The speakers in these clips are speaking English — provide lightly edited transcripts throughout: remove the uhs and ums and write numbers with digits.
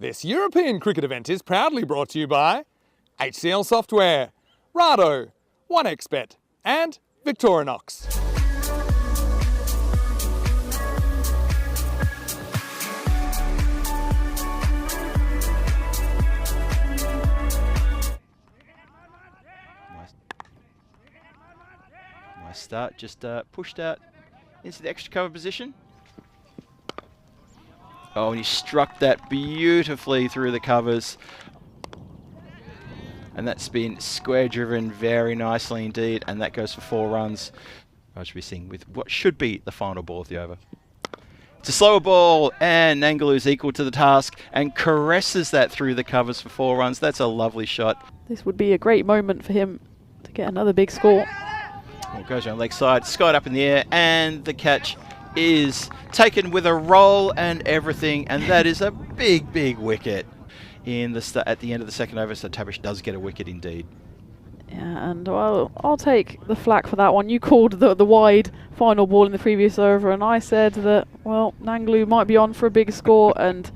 This European cricket event is proudly brought to you by HCL Software, Rado, 1xBet and Victorinox. Nice start, just pushed out into the extra cover position. Oh, and he struck that beautifully through the covers. And that's been square driven very nicely indeed. And that goes for 4 runs. I should be seeing with what should be the final ball of the over. It's a slower ball, and Nangalu's equal to the task and caresses that through the covers for 4 runs. That's a lovely shot. This would be a great moment for him to get another big score. Well, goes around leg side, skied up in the air, and the catch is taken with a roll and everything, and that is a big, big wicket in the at the end of the second over. So Tabish does get a wicket indeed. Yeah, and well, I'll take the flak for that one. You called the wide final ball in the previous over, and I said that, well, Nangalu might be on for a big score, and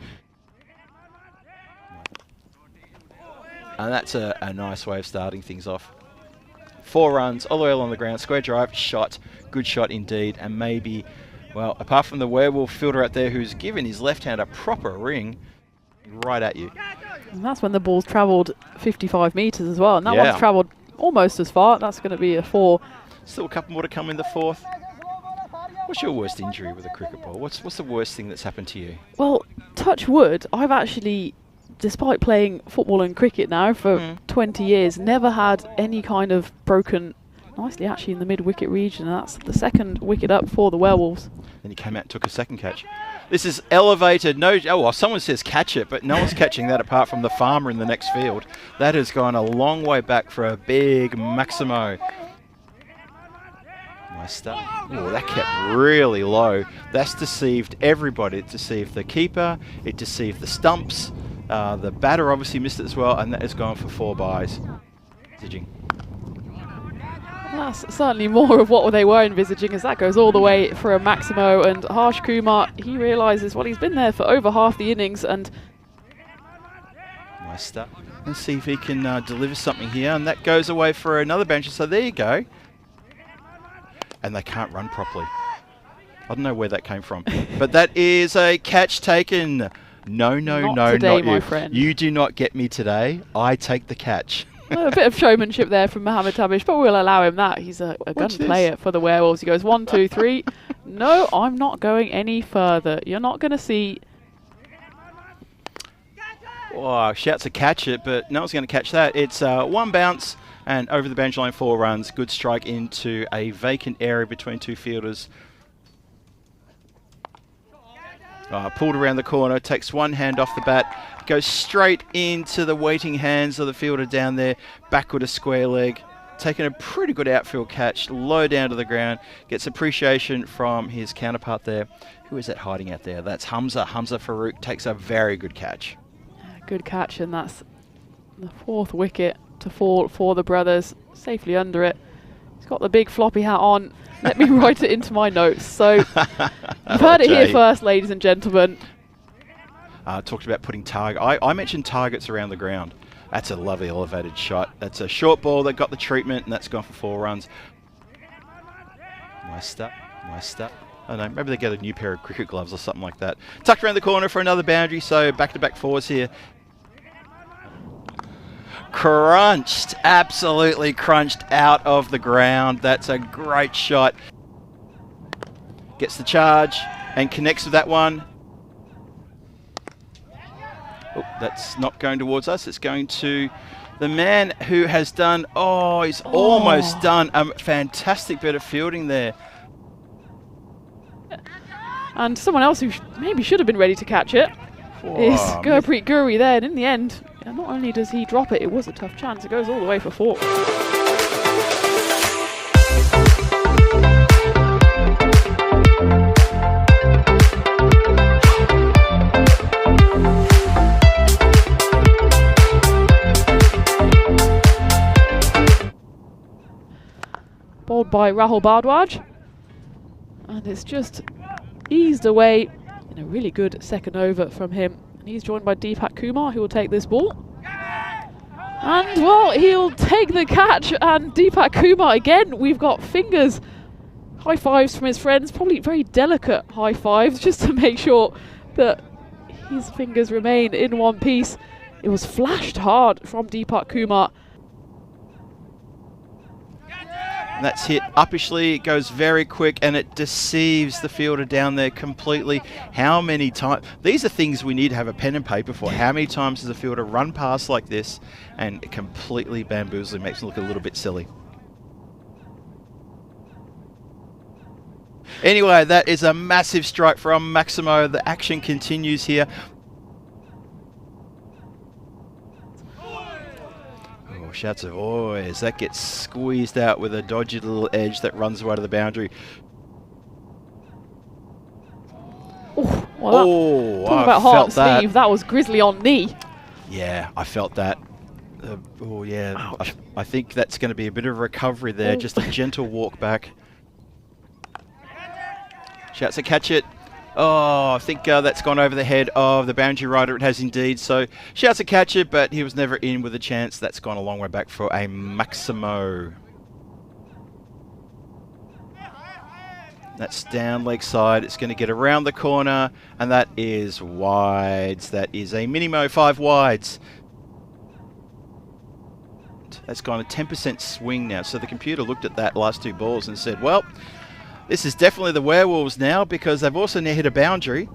that's a nice way of starting things off. 4 runs, all the way along the ground, square drive, shot, good shot indeed, and maybe, well, apart from the werewolf fielder out there who's given his left hand a proper ring, right at you. And that's when the ball's travelled 55 metres as well, and that one's travelled almost as far. That's going to be a 4. Still a couple more to come in the 4th. What's your worst injury with a cricket ball? What's the worst thing that's happened to you? Well, touch wood, I've actually, despite playing football and cricket now for 20 years, never had any kind of broken, nicely actually in the mid-wicket region. That's the 2nd wicket up for the Werewolves. Then he came out and took a 2nd catch. This is elevated. No, oh, well, someone says catch it, but no one's catching that apart from the farmer in the next field. That has gone a long way back for a big Maximo. Nice start. Oh, that kept really low. That's deceived everybody. It deceived the keeper. It deceived the stumps. The batter obviously missed it as well, and that has gone for 4 byes. That's certainly more of what they were envisaging, as that goes all the way for a Maximo, and Harsh Kumar, he realises, well, he's been there for over half the innings, and nice start. Let's see if he can deliver something here, and that goes away for another boundary. So there you go. And they can't run properly. I don't know where that came from, but that is a catch taken. No, not today, not you. My friend. You do not get me today. I take the catch. A bit of showmanship there from Mohammed Tabish, but we'll allow him that. He's a gun player for the Werewolves. He goes 1, 2, 3. No, I'm not going any further. You're not going to see. Oh, shouts to catch it, but no one's going to catch that. It's 1 bounce and over the boundary line, 4 runs. Good strike into a vacant area between 2 fielders. Pulled around the corner, takes 1 hand off the bat, goes straight into the waiting hands of the fielder down there, backward a square leg, taking a pretty good outfield catch, low down to the ground, gets appreciation from his counterpart there. Who is that hiding out there? That's Hamza. Hamza Farouk takes a very good catch. Good catch, and that's the 4th wicket to fall for the brothers, safely under it. He's got the big floppy hat on. Let me write it into my notes. So you've heard it here first, ladies and gentlemen. Talked about putting target. I mentioned targets around the ground. That's a lovely elevated shot. That's a short ball that got the treatment, and that's gone for 4 runs. Nice step. Nice step. I don't know, maybe they get a new pair of cricket gloves or something like that. Tucked around the corner for another boundary, so back-to-back 4s here. Crunched, absolutely crunched out of the ground. That's a great shot. Gets the charge and connects with that one. Oh, that's not going towards us. It's going to the man who has done, he's almost done a fantastic bit of fielding there. And someone else who maybe should have been ready to catch it is Gurpreet Guri there. And in the end, not only does he drop it, it was a tough chance. It goes all the way for 4. Bowled by Rahul Bhardwaj. And it's just eased away in a really good second over from him. And he's joined by Deepak Kumar, who will take this ball. And, well, he'll take the catch. And Deepak Kumar, again, we've got fingers. High fives from his friends, probably very delicate high fives, just to make sure that his fingers remain in one piece. It was flashed hard from Deepak Kumar. That's hit uppishly, it goes very quick, and it deceives the fielder down there completely. How many times? These are things we need to have a pen and paper for. How many times does a fielder run past like this and completely bamboozle, makes him look a little bit silly? Anyway, that is a massive strike from Maximo. The action continues here. Oh, shouts of oi as that gets squeezed out with a dodgy little edge that runs away to the boundary. Well, talking about heart and sleeve, that was Grizzly on knee. Yeah, I felt that. Oh, yeah. I think that's going to be a bit of a recovery there. Just a gentle walk back. Shouts to catch it. Oh, I think that's gone over the head of the boundary rider. It has indeed. So shouts to catch it, but he was never in with a chance. That's gone a long way back for a Maximo. That's down leg side. It's going to get around the corner, and that is wides. That is a Minimo 5 wides. That's gone a 10% swing now. So the computer looked at that last two balls and said, well, this is definitely the Werewolves now, because they've also now hit a boundary.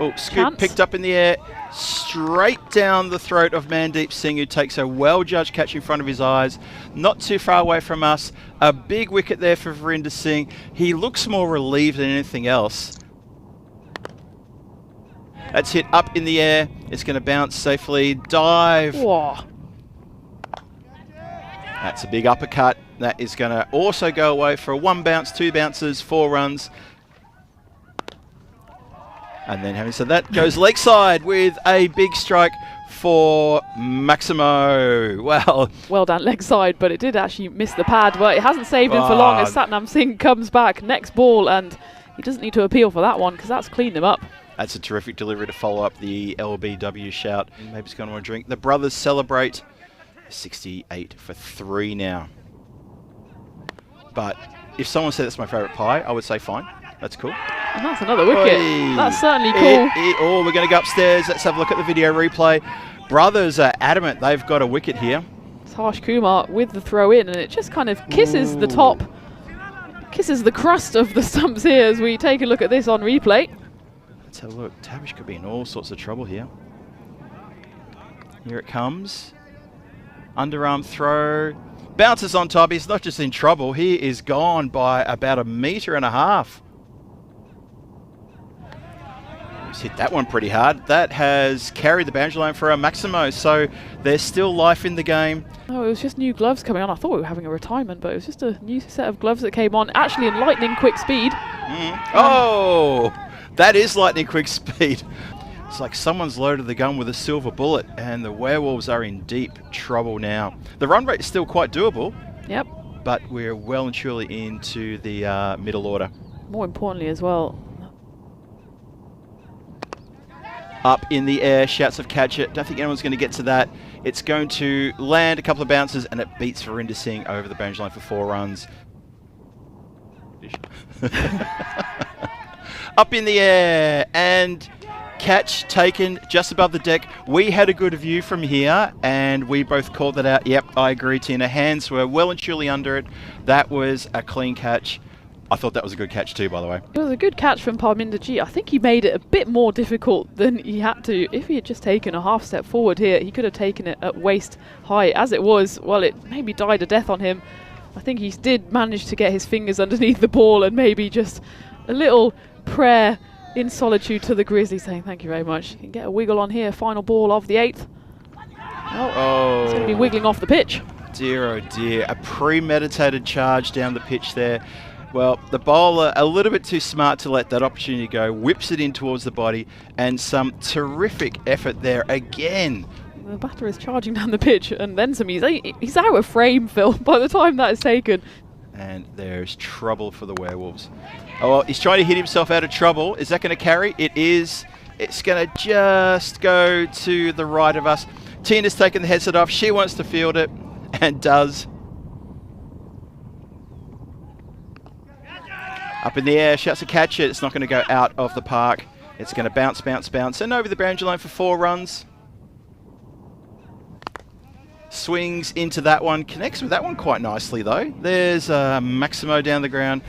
Oh, scoop picked up in the air, straight down the throat of Mandeep Singh, who takes a well-judged catch in front of his eyes. Not too far away from us. A big wicket there for Verinder Singh. He looks more relieved than anything else. That's hit up in the air. It's going to bounce safely. Dive. Whoa. That's a big uppercut. That is going to also go away for a 1 bounce, 2 bounces, 4 runs. And then having said that, goes leg side with a big strike for Maximo. Well done leg side, but it did actually miss the pad. But it hasn't saved him for long as Satnam Singh comes back. Next ball, and he doesn't need to appeal for that one because that's cleaned him up. That's a terrific delivery to follow up the LBW shout. Maybe he's going to want to drink. The brothers celebrate. 68 for 3 now. But if someone said that's my favourite pie, I would say fine. That's cool. And that's another wicket. Oi. That's certainly cool. Oh, we're going to go upstairs. Let's have a look at the video replay. Brothers are adamant they've got a wicket here. It's Harsh Kumar with the throw in, and it just kind of kisses the top, kisses the crust of the stumps here as we take a look at this on replay. Let's have a look. Tavish could be in all sorts of trouble here. Here it comes. Underarm throw. Bounces on top. He's not just in trouble. He is gone by about 1.5 meters. He's hit that one pretty hard. That has carried the boundary line for a Maximo. So there's still life in the game. Oh, it was just new gloves coming on. I thought we were having a retirement, but it was just a new set of gloves that came on. Actually in lightning quick speed. Oh, that is lightning quick speed. It's like someone's loaded the gun with a silver bullet, and the Werewolves are in deep trouble now. The run rate is still quite doable. Yep. But we're well and truly into the middle order. More importantly as well. Up in the air, shouts of catch it. Don't think anyone's going to get to that. It's going to land a couple of bounces, and it beats Verinder Singh over the boundary line for 4 runs. Up in the air, and catch taken just above the deck. We had a good view from here, and we both called that out. Yep, I agree, Tina. Hands were well and truly under it. That was a clean catch. I thought that was a good catch too, by the way. It was a good catch from Parminder G. I think he made it a bit more difficult than he had to. If he had just taken a half step forward here, he could have taken it at waist high. As it was, well, it maybe died a death on him. I think he did manage to get his fingers underneath the ball and maybe just a little prayer in solitude to the Grizzlies, saying thank you very much. You can get a wiggle on here. Final ball of the 8th. Oh, it's going to be wiggling off the pitch. Dear, oh dear. A premeditated charge down the pitch there. Well, the bowler, a little bit too smart to let that opportunity go, whips it in towards the body, and some terrific effort there again. The batter is charging down the pitch, and then some. He's out of frame, Phil, by the time that is taken. And there's trouble for the Werewolves. Oh, well, he's trying to hit himself out of trouble. Is that going to carry? It is. It's going to just go to the right of us. Tina's taken the headset off. She wants to field it, and does. Up in the air, shouts to catch it. It's not going to go out of the park. It's going to bounce, bounce, bounce, and over the boundary line for 4 runs. Swings into that one. Connects with that one quite nicely, though. There's Maximo down the ground.